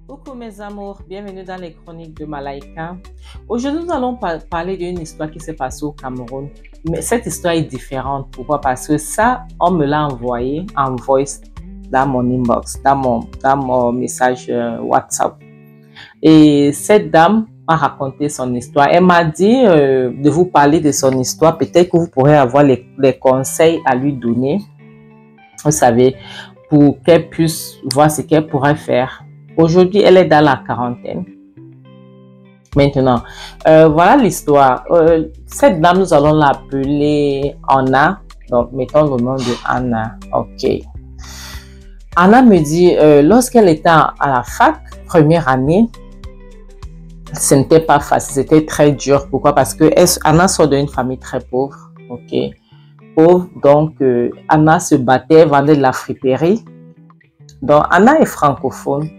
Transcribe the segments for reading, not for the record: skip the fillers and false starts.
Coucou mes amours, bienvenue dans les chroniques de Malaika. Aujourd'hui, nous allons parler d'une histoire qui s'est passée au Cameroun. Mais cette histoire est différente. Pourquoi? Parce que ça, on me l'a envoyé en voice dans mon inbox, dans mon message WhatsApp. Et cette dame m'a raconté son histoire. Elle m'a dit de vous parler de son histoire. Peut-être que vous pourrez avoir les conseils à lui donner. Vous savez, pour qu'elle puisse voir ce qu'elle pourrait faire. Aujourd'hui, elle est dans la quarantaine. Maintenant, voilà l'histoire. Cette dame, nous allons l'appeler Anna. Donc, mettons le nom de Anna. OK. Anna me dit, lorsqu'elle était à la fac, première année, ce n'était pas facile, c'était très dur. Pourquoi? Parce que Anna sort d'une famille très pauvre. OK. Pauvre, donc Anna se battait, vendait de la friperie. Donc, Anna est francophone.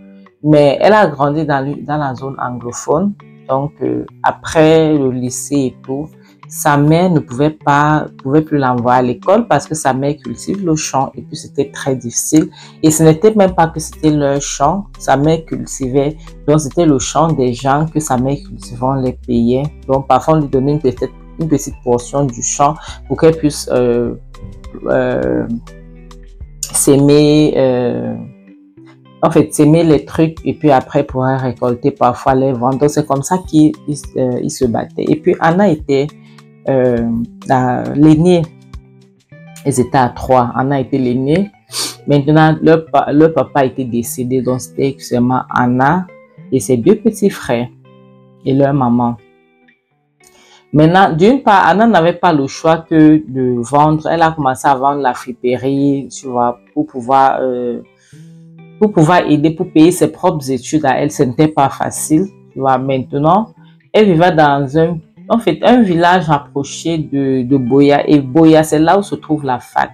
Mais elle a grandi dans la zone anglophone. Donc, après le lycée et tout, sa mère ne pouvait plus l'envoyer à l'école parce que sa mère cultive le champ et puis c'était très difficile. Et ce n'était même pas que c'était leur champ, sa mère cultivait. Donc, c'était le champ des gens que sa mère cultivait, on les payait. Donc, parfois, on lui donnait une petite portion du champ pour qu'elle puisse s'aimer. En fait, s'aimer les trucs et puis après pouvoir récolter, parfois les vendre. Donc, c'est comme ça qu'ils se battaient. Et puis, Anna était l'aînée. Ils étaient à 3. Anna était l'aînée. Maintenant, leur papa était décédé. Donc, c'était seulement Anna et ses 2 petits frères et leur maman. Maintenant, d'une part, Anna n'avait pas le choix que de vendre. Elle a commencé à vendre la friperie, tu vois, pour pouvoir aider, pour payer ses propres études à elle. Ce n'était pas facile. Tu vois. Maintenant, elle vivait dans un village rapproché de Boya. Et Boya, c'est là où se trouve la fac,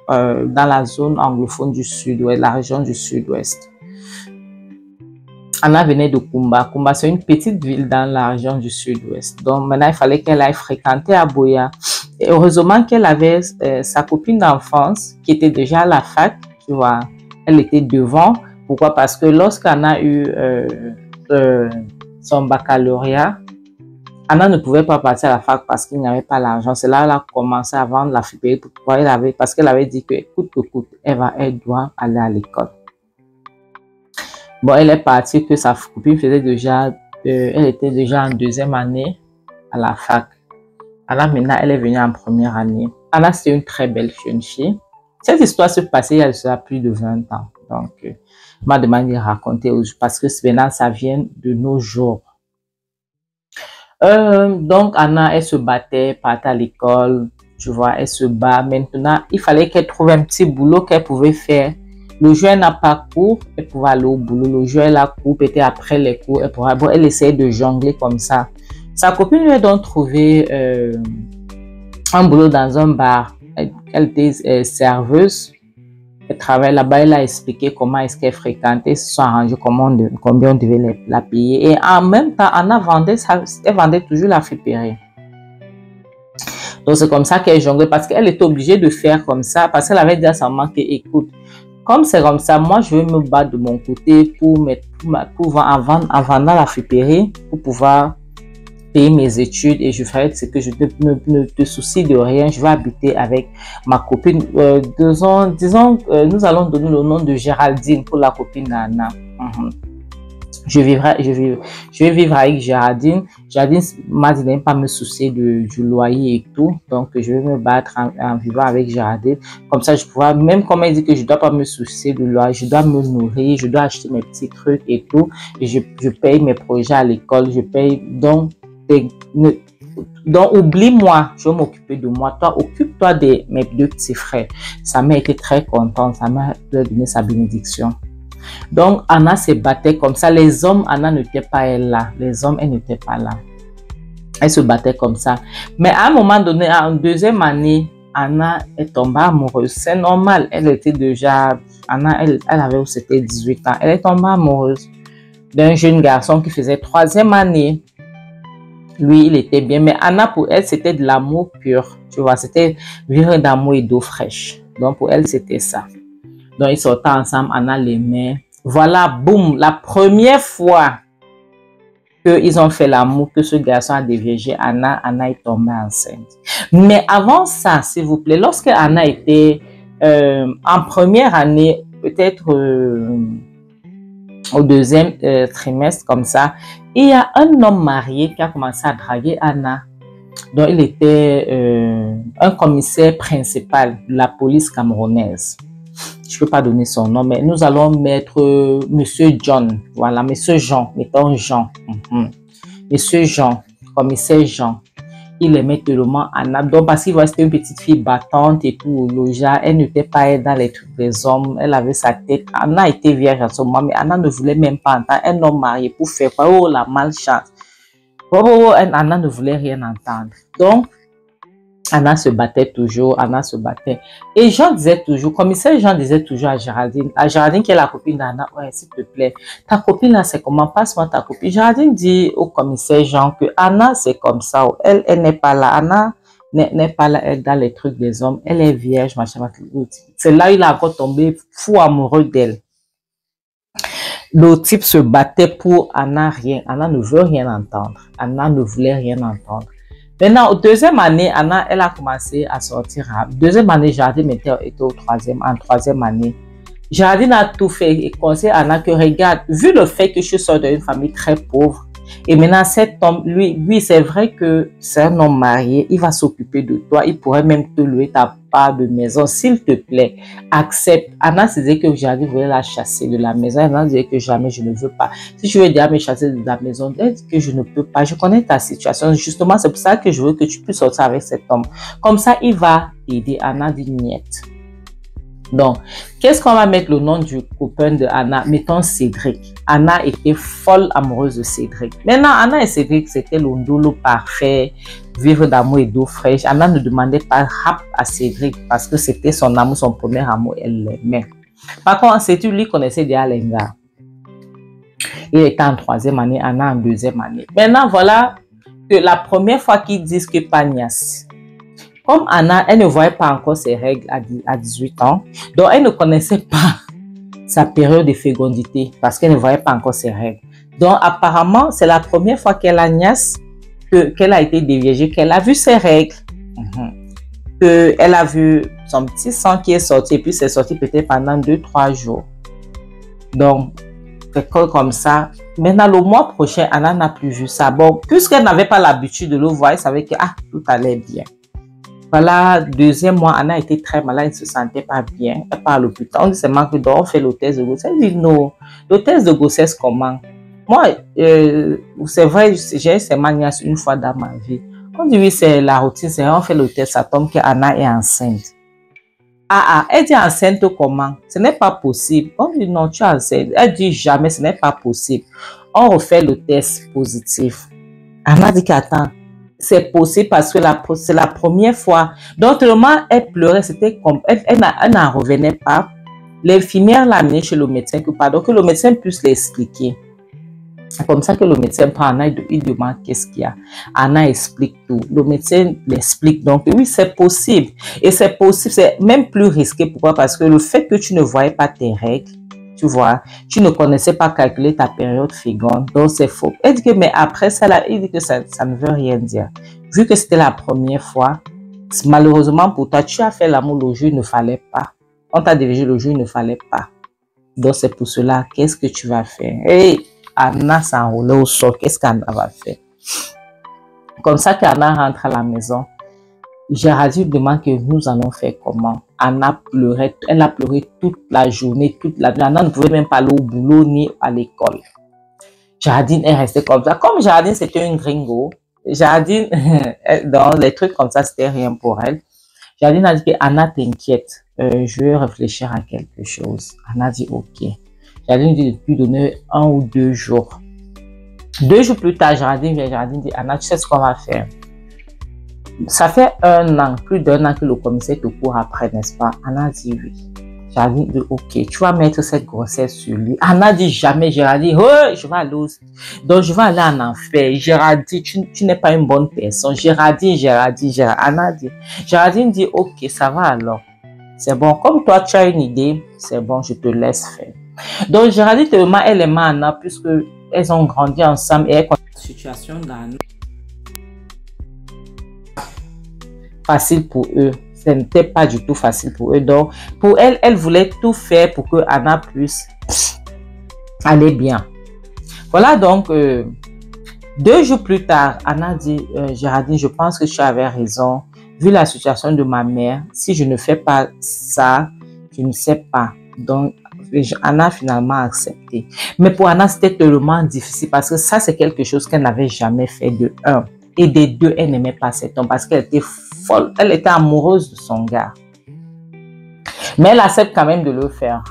dans la zone anglophone du sud-ouest, la région du sud-ouest. Anna venait de Kumba. Kumba, c'est une petite ville dans la région du sud-ouest. Donc, maintenant, il fallait qu'elle aille fréquenter à Boya. Et heureusement qu'elle avait sa copine d'enfance qui était déjà à la fac, tu vois. Elle était devant. Pourquoi? Parce que lorsqu'Anna a eu son baccalauréat, Anna ne pouvait pas partir à la fac parce qu'il n'y avait pas l'argent. C'est là qu'elle a commencé à vendre la friperie parce qu'elle avait dit que coûte que coûte, elle doit aller à l'école. Bon, elle est partie que sa copine faisait déjà, elle était déjà en 2e année à la fac. Anna, maintenant, elle est venue en 1re année. Anna, c'était une très belle jeune fille. Cette histoire se passait il y a déjà plus de 20 ans. Donc, m'a demandé de raconter parce que maintenant, ça vient de nos jours. Donc, Anna, elle se battait, partait à l'école, tu vois, elle se bat. Maintenant, il fallait qu'elle trouve un petit boulot qu'elle pouvait faire. Le jour, elle n'a pas cours, elle pouvait aller au boulot. Le jour, elle a cours, peut-être après les cours, elle essayait de jongler comme ça. Sa copine lui a donc trouvé un boulot dans un bar. Elle était serveuse, elle travaillait là-bas, elle a expliqué comment est-ce qu'elle fréquentait, se sont arrangés combien on devait la payer. Et en même temps, Anna elle vendait toujours la friperie. Donc c'est comme ça qu'elle jonglait parce qu'elle était obligée de faire comme ça parce qu'elle avait dit à sa maman que écoute, comme c'est comme ça, moi je vais me battre de mon côté en vendant la friperie pour pouvoir payer mes études et je ferai ce que je ne te soucie de rien. Je vais habiter avec ma copine. Disons, nous allons donner le nom de Géraldine pour la copine d'Anna. Je vais vivre avec Géraldine. Géraldine m'a dit de ne pas me soucier du loyer et tout. Donc, je vais me battre en vivant avec Géraldine. Comme ça, je pourrais, même comme elle dit que je ne dois pas me soucier du loyer, je dois me nourrir, je dois acheter mes petits trucs et tout. Et je paye mes projets à l'école, je paye donc. Donc, oublie-moi, je vais m'occuper de moi. Toi, occupe-toi de mes 2 petits frères. Sa mère était très contente. Sa mère lui a donné sa bénédiction. Donc, Anna se battait comme ça. Les hommes, Anna n'était pas là. Les hommes, elle n'était pas là. Elle se battait comme ça. Mais à un moment donné, en 2e année, Anna est tombée amoureuse. C'est normal. Elle était déjà... Anna, elle avait c'était 18 ans. Elle est tombée amoureuse d'un jeune garçon qui faisait 3e année. Lui, il était bien. Mais Anna, pour elle, c'était de l'amour pur. Tu vois, c'était vivre d'amour et d'eau fraîche. Donc, pour elle, c'était ça. Donc, ils sortaient ensemble. Anna l'aimait. Voilà, boum, la première fois qu'ils ont fait l'amour, que ce garçon a déviégé Anna, Anna est tombée enceinte. Mais avant ça, s'il vous plaît, lorsque Anna était en première année, peut-être au deuxième trimestre, comme ça, il y a un homme marié qui a commencé à draguer Anna. Donc, il était un commissaire principal de la police camerounaise. Je ne peux pas donner son nom, mais nous allons mettre Monsieur John. Voilà, Monsieur Jean, mettons Jean. Monsieur Jean, commissaire Jean. Il aimait tellement Anna. Donc, parce qu'il voit c'était une petite fille battante et tout, Loja. Elle n'était pas dans les trucs des hommes. Elle avait sa tête. Anna était vierge à ce moment, mais Anna ne voulait même pas entendre un homme marié pour faire quoi? Oh, la malchance. Oh, Anna ne voulait rien entendre. Donc, Anna se battait toujours, Anna se battait. Et Jean disait toujours, commissaire Jean disait toujours à Géraldine qui est la copine d'Anna, ouais, s'il te plaît, ta copine là, c'est comment? Passe-moi ta copine. Géraldine dit au commissaire Jean que Anna, c'est comme ça. Elle n'est pas là. Anna n'est pas là, elle, dans les trucs des hommes. Elle est vierge, machin. C'est là il a encore tombé fou amoureux d'elle. Le type se battait pour Anna, rien. Anna ne veut rien entendre. Anna ne voulait rien entendre. Maintenant, deuxième année, Anna, elle a commencé à sortir. Deuxième année, Géraldine était en troisième année. Géraldine a tout fait et conseille à Anna que regarde, vu le fait que je sors d'une famille très pauvre, et maintenant cet homme, lui c'est vrai que c'est un homme marié, il va s'occuper de toi, il pourrait même te louer ta part de maison, s'il te plaît, accepte. Anna se disait que Géraldine voulait la chasser de la maison, Anna disait que jamais je ne veux pas. Si tu veux déjà me chasser de la maison, elle dit que je ne peux pas, je connais ta situation, justement c'est pour ça que je veux que tu puisses sortir avec cet homme. Comme ça, il va t'aider. Anna dit niette. Donc, qu'est-ce qu'on va mettre le nom du copain de Anna? Mettons Cédric. Anna était folle amoureuse de Cédric. Maintenant, Anna et Cédric, c'était l'ondolo parfait, vivre d'amour et d'eau fraîche. Anna ne demandait pas rap à Cédric parce que c'était son amour, son premier amour, elle l'aimait. Par contre, Cédric, lui, connaissait déjà les gars. Il était en troisième année, Anna en deuxième année. Maintenant, voilà que la première fois qu'ils disent que Pagnas, comme Anna, elle ne voyait pas encore ses règles à 18 ans, donc elle ne connaissait pas sa période de fécondité parce qu'elle ne voyait pas encore ses règles. Donc apparemment, c'est la première fois qu'elle a niaise, qu'elle a été déviégée, qu'elle a vu ses règles, qu'elle a vu son petit sang qui est sorti, et puis c'est sorti peut-être pendant 2-3 jours. Donc, c'est comme ça. Maintenant, le mois prochain, Anna n'a plus vu ça. Bon, puisqu'elle n'avait pas l'habitude de le voir, elle savait que tout allait bien. Voilà, deuxième mois, Anna était très malade, elle ne se sentait pas bien. Elle part à l'hôpital. On dit seulement que on fait le test de grossesse. Elle dit non, le test de grossesse comment? Moi, c'est vrai, j'ai eu ces manias une fois dans ma vie. On dit oui, c'est la routine, c'est on fait le test, ça tombe qu'Anna est enceinte. Elle dit enceinte comment? Ce n'est pas possible. On dit non, tu es enceinte. Elle dit jamais, ce n'est pas possible. On refait le test positif. Anna dit qu'attends. C'est possible parce que c'est la première fois. Donc, tellement elle pleurait, c'était comme, elle n'en revenait pas. L'infirmière l'a amenée chez le médecin, que le médecin puisse l'expliquer. C'est comme ça que le médecin prend Anna, il demande qu'est-ce qu'il y a. Anna explique tout. Le médecin l'explique. Donc, oui, c'est possible. Et c'est possible, c'est même plus risqué. Pourquoi? Parce que le fait que tu ne voyais pas tes règles, tu vois, tu ne connaissais pas calculer ta période féconde, donc c'est faux. Elle dit que, mais après ça, là, il dit que ça ne veut rien dire. Vu que c'était la première fois, malheureusement pour toi, tu as fait l'amour le jour, il ne fallait pas. On t'a dirigé le jour, il ne fallait pas. Donc c'est pour cela, qu'est-ce que tu vas faire? Et Anna s'enroulait au sol, qu'est-ce qu'Anna va faire? Comme ça qu'Anna rentre à la maison. Géraldine demande que nous allons faire comment. Anna pleurait, elle a pleuré toute la journée, toute la nuit. Anna ne pouvait même pas aller au boulot ni à l'école. Géraldine est restée comme ça. Comme Géraldine, c'était une gringo, Géraldine, dans les trucs comme ça, c'était rien pour elle. Géraldine a dit que Anna, t'inquiète, je vais réfléchir à quelque chose. Anna dit ok. Géraldine dit de lui donner 1 ou 2 jours. 2 jours plus tard, Géraldine dit Anna, tu sais ce qu'on va faire? Ça fait 1 an, plus d'1 an que le commissaire te court après, n'est-ce pas? Anna dit oui. Géraldine dit ok, tu vas mettre cette grossesse sur lui. Anna dit jamais. Géraldine, oh, je vais aller donc je vais aller en enfer. Géraldine, tu n'es pas une bonne personne. Géraldine. Anna dit, Géraldine dit ok, ça va alors. C'est bon, comme toi tu as une idée, c'est bon, je te laisse faire. Donc, Géraldine, tellement elle aimait Anna, puisque elles ont grandi ensemble et elle connaît la situation d'Anna. Facile pour eux. Ce n'était pas du tout facile pour eux. Donc, pour elle, elle voulait tout faire pour que Anna puisse aller bien. Voilà donc, 2 jours plus tard, Anna dit, Géraldine, je pense que tu avais raison. Vu la situation de ma mère, si je ne fais pas ça, je ne sais pas. Donc, Anna a finalement accepté. Mais pour Anna, c'était tellement difficile parce que ça, c'est quelque chose qu'elle n'avait jamais fait de un. Et des deux, elle n'aimait pas cet homme parce qu'elle était folle. Elle était amoureuse de son gars. Mais elle accepte quand même de le faire.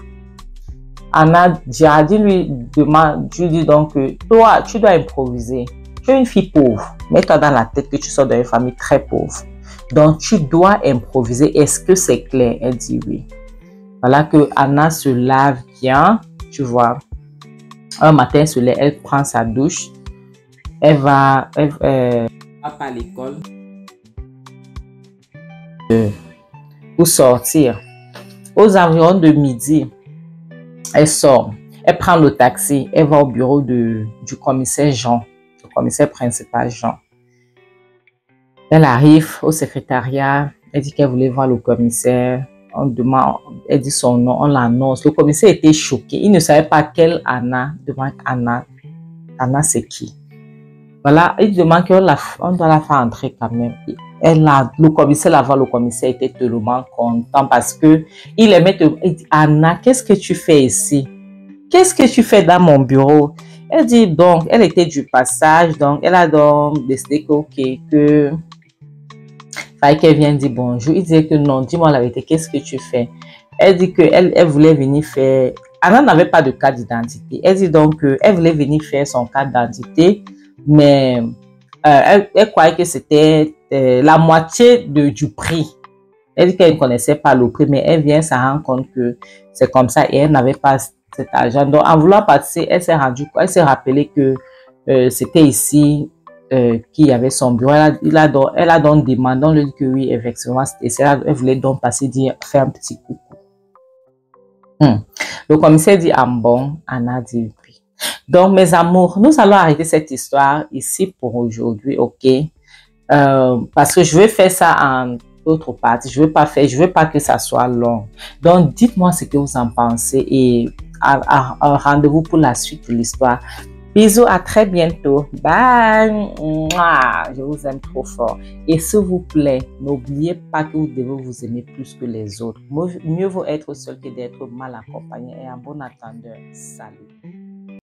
Anna, Géraldine lui demande, tu dis donc que toi, tu dois improviser. Tu es une fille pauvre. Mets-toi dans la tête que tu sors d'une famille très pauvre. Donc, tu dois improviser. Est-ce que c'est clair? Elle dit oui. Voilà que Anna se lave bien, tu vois. Un matin, elle se lève, elle prend sa douche. Elle va pas à l'école pour sortir. Aux environs de midi, elle sort. Elle prend le taxi. Elle va au bureau du commissaire Jean, le commissaire principal Jean. Elle arrive au secrétariat. Elle dit qu'elle voulait voir le commissaire. On demande, elle dit son nom, on l'annonce. Le commissaire était choqué. Il ne savait pas quelle Anna. Demande Anna. Anna, c'est qui? Voilà, il demande qu'on doit la faire entrer quand même. Le commissaire la voit, le commissaire était tellement content parce que il aimait il dit, Anna, qu'est-ce que tu fais ici? Qu'est-ce que tu fais dans mon bureau? Elle dit donc, elle était du passage, donc elle a donc décidé que, ok, que fallait qu'elle vienne dire bonjour. Il disait que non, dis-moi la vérité, qu'est-ce que tu fais? Elle dit qu'elle voulait venir faire. Anna n'avait pas de carte d'identité. Elle dit donc qu'elle voulait venir faire son carte d'identité, mais elle croyait que c'était la moitié du prix. Elle dit qu'elle ne connaissait pas le prix, mais elle vient se rendre compte que c'est comme ça et elle n'avait pas cet argent. Donc, en voulant passer, elle s'est rappelée que c'était ici qu'il y avait son bureau. Elle a donc demandé, on lui dit que oui, effectivement, c'était ça. Elle voulait donc passer, faire un petit coucou. Le commissaire dit, ah bon, Anna dit oui. Donc, mes amours, nous allons arrêter cette histoire ici pour aujourd'hui, ok? Parce que je vais faire ça en autre partie. Je veux pas que ça soit long. Donc, dites-moi ce que vous en pensez et rendez-vous pour la suite de l'histoire. Bisous, à très bientôt. Bye. Mouah, je vous aime trop fort. Et s'il vous plaît, n'oubliez pas que vous devez vous aimer plus que les autres. Mieux vaut être seul que d'être mal accompagné. Et en bon attendeur, salut.